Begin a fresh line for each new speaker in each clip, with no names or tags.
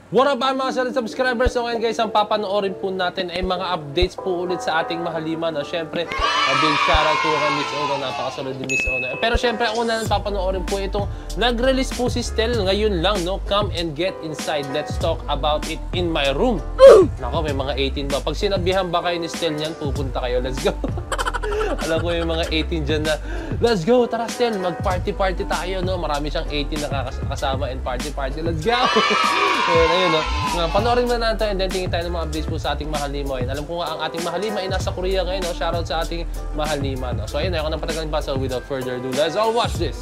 What up mga solid subscribers? So ngayon guys, ang papanoorin po natin ay mga updates po ulit sa ating mahaliman. No? Siyempre, a big shoutout po kay Miss Ono. Napakasolid ni Miss Ono. Pero siyempre, ang una nang papanoorin po itong nag-release po si Stel ngayon lang. No? Come and get inside. Let's talk about it in my room. Nako, may mga 18 ba? Pag sinabihan ba kayo ni Stel niyan, pupunta kayo. Let's go. Alam ko yung mga 18 dyan na, let's go, tara Stel, mag-party-party tayo, no? Marami siyang 18 na kasama and party-party, let's go! Ayun, no? Panoorin mo na natin and then tingin tayo ng mga updates po sa ating mahalima. Alam ko nga ang ating mahalima ay nasa Korea ngayon, no? Shoutout sa ating mahalima, no? So ayun, ayoko nang patagalin pa, so without further ado, let's all watch this!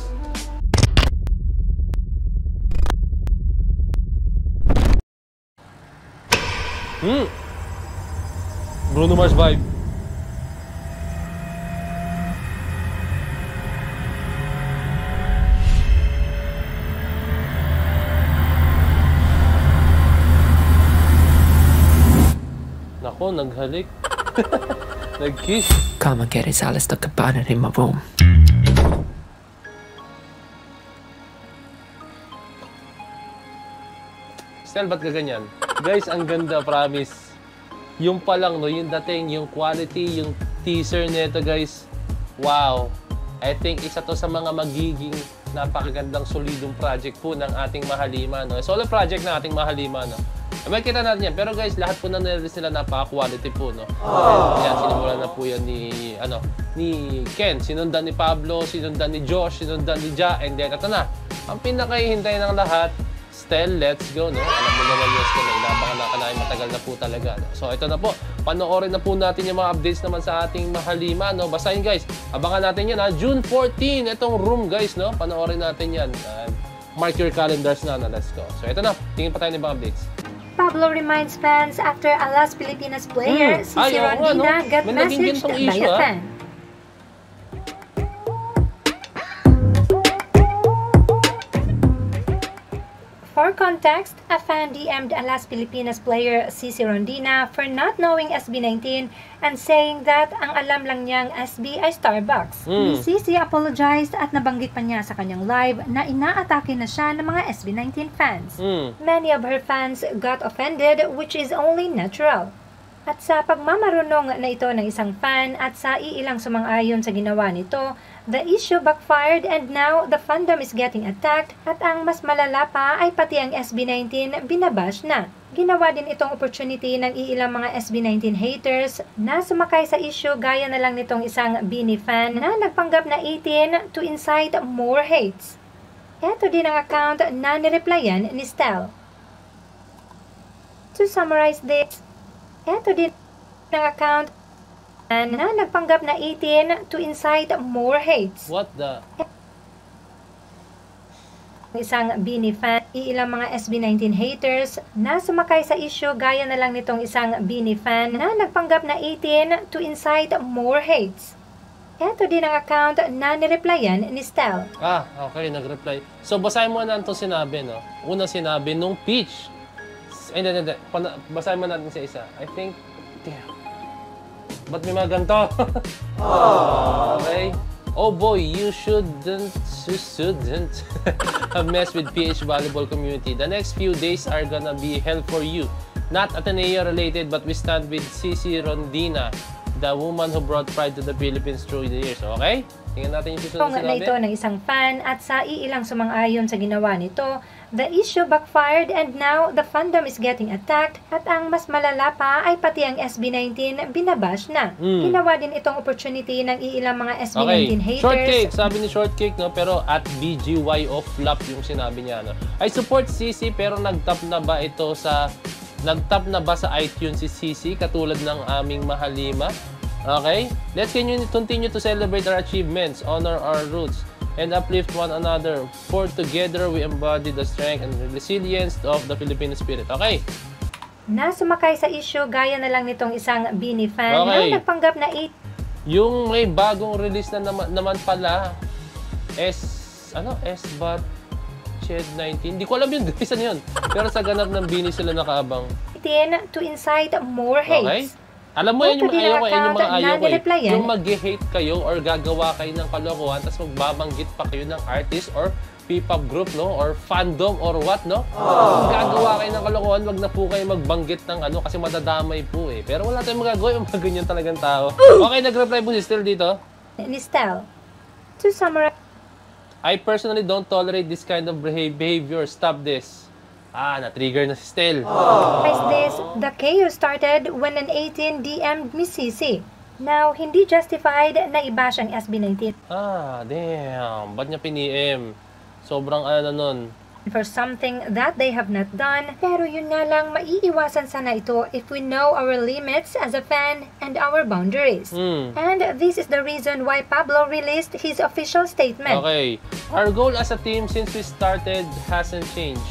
Bruno Mars vibe. Nako, naghalik. Nag-kiss.
Come and get it, Alice the cabana in my room.
Stel, ba't ka ganyan? Guys, ang ganda, promise. Yung pa lang, no, yung dating, yung quality, yung teaser nito, guys. Wow. I think isa to sa mga magiging napakagandang solidong project po ng ating mahalima, no? Solo project ng ating mahalima, no? May kita natin yan. Pero guys, lahat po na nirelease nila napaka-quality po, no? Yan, sinimulan na po yan ni Ken. Sinundan ni Pablo, sinundan ni Josh, sinundan ni Ja, and then ito na. Ang pinakahihintay ng lahat, Stel, let's go, no? Alam mo naman yung Stel, inabangan na kanahin matagal na po talaga. No? So ito na po, panoorin na po natin yung mga updates naman sa ating mahalima, no? Basahin guys, abangan natin yan ha, June 14, itong room guys, no? Panoorin natin yan. Mark your calendars na, let's go. So ito na, tingin pa tayo ng mga updates.
Pablo reminds fans after a Las Pilipinas player, Cici Rondina, got messaged by a fan. For context, a fan DM'd a Las Pilipinas player, Cici Rondina, for not knowing SB19 and saying that ang alam lang niyang SB ay Starbucks. Ni Cici apologized at nabanggit pa niya sa kanyang live na inaatake na siya ng mga SB19 fans. Many of her fans got offended, which is only natural. At sa pagmamarunong na ito ng isang fan at sa iilang sumang-ayon sa ginawa nito, the issue backfired and now the fandom is getting attacked at ang mas malala pa ay pati ang SB19 binabash na. Ginawa din itong opportunity ng iilang mga SB19 haters na sumakay sa issue gaya na lang nitong isang Bini fan na nagpanggap na 18 to incite more hates. Ito din ang account na nireplyan ni Stel. To summarize this, ito din ang account na nagpanggap na 18 to incite more hates.
What the?
Isang Bini fan, ilang mga SB19 haters na sumakay sa issue gaya na lang nitong isang Bini fan na nagpanggap na 18 to incite more hates. Ito din ang account na nireplyan ni Stel.
Okay, nag-reply. So, basahin mo na itong sinabi, no? Unang sinabi nung Peach. Hindi. Basahin mo natin sa isa. I think, damn. Ba't may mga ganito? Okay. Oh boy, you shouldn't have messed with PH volleyball community. The next few days are gonna be hell for you. Not Ateneo related, but we stand with Cici Rondina, the woman who brought pride to the Philippines through the years. Okay? Tingnan natin yung susunod na sinabi.
Ito ng isang fan at sa iilang sumang-ayon sa ginawa nito, the issue backfired and now the fandom is getting attacked at ang mas malala pa ay pati ang SB19 binabash na. Ginawa din itong opportunity ng iilang mga SB19 haters.
Shortcake, sabi ni Shortcake, no? Pero at BGY of flop yung sinabi niya, no? I support Cici pero nag-top na ba sa iTunes si Cici katulad ng aming mahalima? Okay? Let's continue to celebrate our achievements, honor our roots, and uplift one another. For together, we embody the strength and resilience of the Filipino spirit. Okay?
Na sumakay sa issue gaya na lang nitong isang Bini fan na nagpanggap na 8.
Yung may bagong release na naman pala, SBOT Shed 19. Hindi ko alam yun, guys, ano yun. Pero sa ganap ng Bini sila nakaabang.
18 to incite more hates.
Okay? Alam mo yan yung mga ayaw ko yung mag-hate kayo or gagawa kayo ng kalokohan tapos magbabanggit pa kayo ng artist or P-pop group, no? Or fandom or what, no? Kung gagawa kayo ng kalokohan, wag na po kayo magbanggit ng ano kasi madadamay po eh. Pero wala tayong magagawa yung mga ganyan talagang tao. Okay, nag-reply po si Stel dito.
Nistel, to summarize,
I personally don't tolerate this kind of behavior. Stop this. Na-trigger na si Stel.
this, the chaos started when an 18 DM'd Miss Sisi. Now, hindi justified na ibash ang SB19
Damn. Ba't niya pini-M? Sobrang nun.
for something that they have not done. Pero yun nga lang, maiiwasan sana ito if we know our limits as a fan and our boundaries. And this is the reason why Pablo released his official statement.
Okay. Our goal as a team since we started hasn't changed.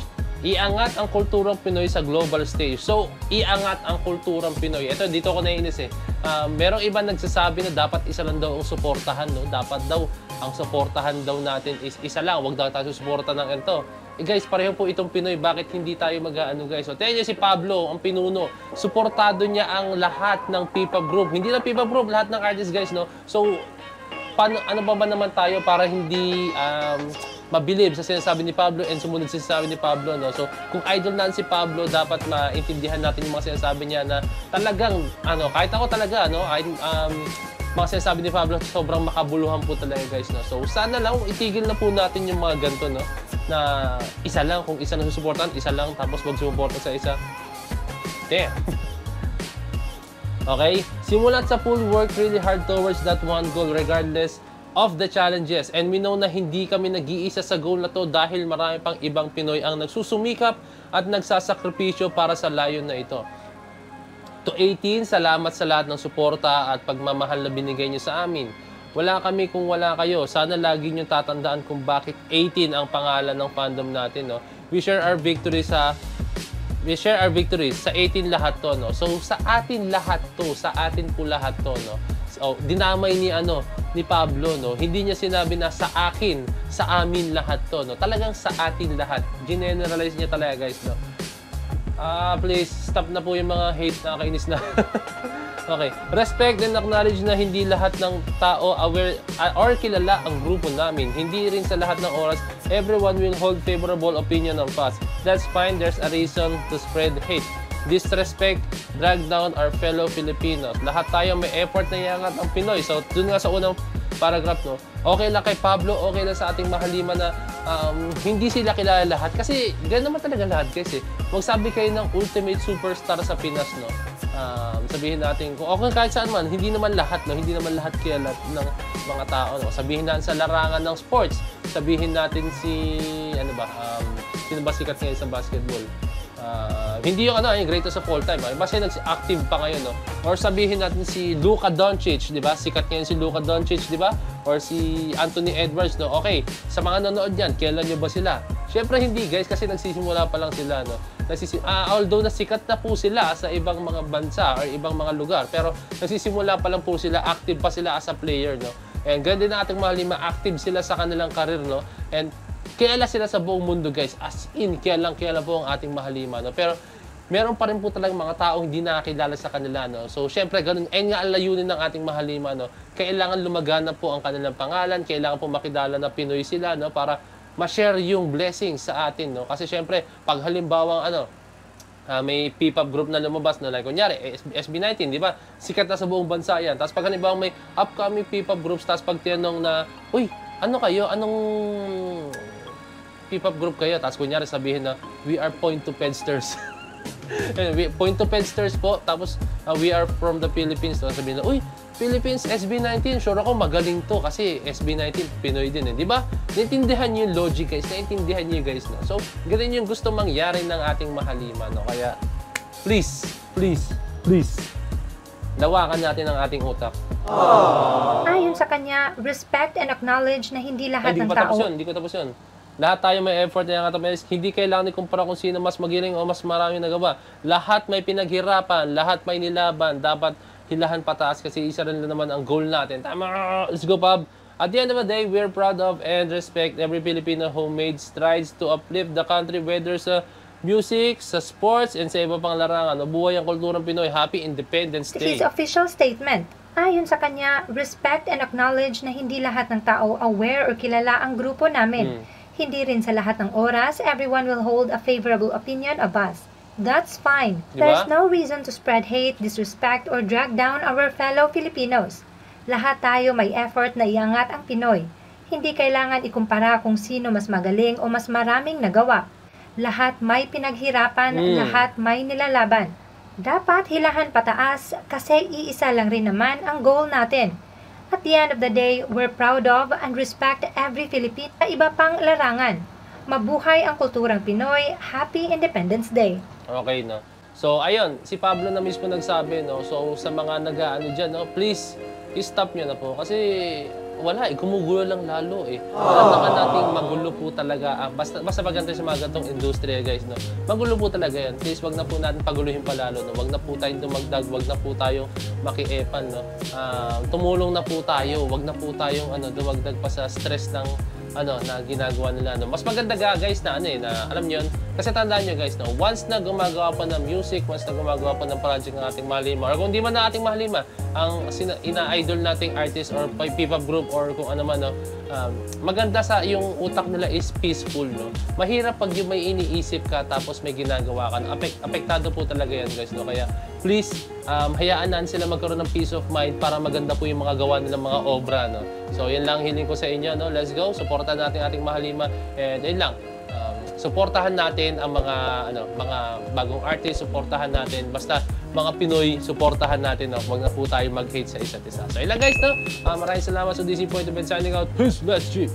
Iangat ang kulturang Pinoy sa global stage. So, iangat ang kulturang Pinoy. Ito, dito ko naiinis eh. Merong iba nagsasabi na dapat isa lang daw ang suportahan, no? Dapat daw ang suportahan daw natin is isa lang. Huwag daw tayo suporta ng ito. Guys, pareho po itong Pinoy. Bakit hindi tayo mag-ano, guys? So, tingnan niyo si Pablo, ang pinuno. Suportado niya ang lahat ng P-pop group. Hindi lang P-pop group, lahat ng artists, guys, no? So, ano ba naman tayo para hindi mabilib sa sinasabi ni Pablo and sumunod sa sinasabi ni Pablo, no? So, kung idol na si Pablo, dapat maintindihan natin yung mga sinasabi niya na talagang, kahit ako talaga, mga sinasabi ni Pablo, sobrang makabuluhan po talaga, guys, no? So, sana lang, itigil na po natin yung mga ganito, no? Na isa lang, kung isa na susuportan, isa lang, tapos wag sumuporta sa isa. Damn. Okay? Simulat sa pool, work really hard towards that one goal regardless of the challenges. And we know na hindi kami nag-iisa sa goal na to dahil marami pang ibang Pinoy ang nagsusumikap at nagsasakripisyo para sa layon na ito. To 18, salamat sa lahat ng suporta at pagmamahal na binigay niyo sa amin. Wala kami kung wala kayo. Sana lagi niyo tatandaan kung bakit 18 ang pangalan ng fandom natin, no? We share our victories sa 18 lahat to, no? So sa atin lahat to, sa atin po lahat to, no? So dinamay ni Pablo, no? Hindi niya sinabi na sa akin, sa amin lahat to, no? Talagang sa atin lahat. Generalize niya talaga, guys, no? Please stop na po yung mga hate na kainis na. Okay. Respect and acknowledge na hindi lahat ng tao aware or kilala ang grupo namin. Hindi rin sa lahat ng oras, everyone will hold favorable opinion of us. That's fine. There's a reason to spread hate. Disrespect, drag down our fellow Filipinos. Lahat tayo may effort na iangat ang Pinoy. So, dun nga sa unang paragraph, no? Okay lang kay Pablo, okay lang sa ating mahalima na hindi sila kilala lahat. Kasi, ganun naman talaga lahat, guys, eh. Magsabi kayo ng ultimate superstar sa Pinas, no? Sabihin natin, kung okay kahit saan man, hindi naman lahat, no? Hindi naman lahat kilala ng mga tao, no? Sabihin natin sa larangan ng sports, sabihin natin sino ba sikat ngayon sa basketball? Hindi yung yung greatest of all time, basta nag-active pa ngayon, no? Or sabihin natin si Luka Doncic, di ba? Sikat ngayon si Luka Doncic, di ba? Or si Anthony Edwards, no? Okay, sa mga nanonood yan, kailan nyo ba sila? Syempre hindi, guys, kasi nagsisimula pa lang sila, no? Although nasikat na po sila sa ibang mga bansa or ibang mga lugar, pero nagsisimula pa lang po sila, active pa sila as a player, no? And ganun din ang ating mga lima, active sila sa kanilang karir, no? And kilala sila sa buong mundo, guys. As in, kilala po ang ating mahalima, no? Pero meron pa rin po talagang mga taong hindi nakakilala sa kanila, no? So, syempre, ganun. And nga ang layunin ng ating mahalima, no? Kailangan lumagana po ang kanilang pangalan, kailangan po makilala na Pinoy sila, no? Para ma-share yung blessings sa atin, no? Kasi syempre, pag halimbawang may P-pop group na lumabas, no? Like, kunyari, SB19, di ba? Sikat na sa buong bansa yan. Tapos pag halimbawang may upcoming P-pop groups, tapos pag tinanong na, uy, ano kayo? Anong P-pop group kayo? Tapos kunyari sabihin na, we are Point to Pedsters. Point to Pedsters po. Tapos, we are from the Philippines. Tapos sabihin na, uy, Philippines, SB19, sure ako magaling to kasi SB19, Pinoy din, eh. Di ba? Naintindihan niyo yung logic, guys. Naintindihan niyo, guys, no? So, ganun yung gusto mangyari ng ating mahalima, no? Kaya, please, lawakan natin ang ating utak.
Ayon sa kanya, respect and acknowledge na hindi lahat ng tao.
Hindi ko tapos yun. Lahat tayo may effort na hindi kailangan ikumpara kung sino mas magaling o mas marami nagawa. Lahat may pinaghirapan, lahat may nilaban, dapat hilahan pataas kasi isa rin naman ang goal natin. Tama! Let's go, Pab! At the end of the day, we're proud of and respect every Filipino who made strides to uplift the country, whether sa music, sa sports, and sa iba pang larangan. Buhay ang kulturang Pinoy. Happy Independence Day!
His official statement. Ayon sa kanya, respect and acknowledge na hindi lahat ng tao aware or kilala ang grupo namin. Hindi rin sa lahat ng oras, everyone will hold a favorable opinion of us. That's fine.
Di ba?
There's no reason to spread hate, disrespect, or drag down our fellow Filipinos. Lahat tayo may effort na iangat ang Pinoy. Hindi kailangan ikumpara kung sino mas magaling o mas maraming nagawa. Lahat may pinaghirapan, lahat may nilalaban. Dapat hilahan pataas kasi iisa lang rin naman ang goal natin. At the end of the day, we're proud of and respect every Filipino sa iba pang larangan. Mabuhay ang kulturang Pinoy. Happy Independence Day!
Okay, no? So, ayun, si Pablo na mismo nagsabi, no? So, sa mga nag-ano dyan, no? Please, i-stop nyo na po. Kasi, wala eh, gumugulo lang lalo eh. Alam naman natin magulo po talaga. Basta maganda sa mga gantong industriya, guys, no? Magulo po talaga yan. Please, wag na po natin paguluhin pa lalo, no? Wag na po tayong dumagdag, wag na po tayong makiepan, no? Tumulong na po tayo, wag na po tayong dumagdag pa sa stress ng na ginagawa nila, no? Mas maganda guys na na alam niyo yun, kasi tandaan niyo guys, no, once na gumagawa pa ng music, once na gumagawa pa ng project ng ating mahalima, or kung di man na ating mahalima, ang ina-idol nating artist or P-pop group or kung ano man, no, maganda sa yung utak nila is peaceful, no. Mahirap pag yung may iniisip ka tapos may ginagawa ka, no? Apektado po talaga yan guys, no. Kaya please, hayaan na sila magkaroon ng peace of mind para maganda po yung mga gawa nilang mga obra, no. So, yan lang hiling ko sa inyo, no. Let's go, supportan natin ating mahalima, and yun lang. Suportahan natin ang mga bagong artist, suportahan natin. Basta mga Pinoy, suportahan natin, no. Huwag na po tayo mag-hate sa isa't isa. So, yun lang guys, no. Maraming salamat sa DC Point of Signing out. Peace, let's G!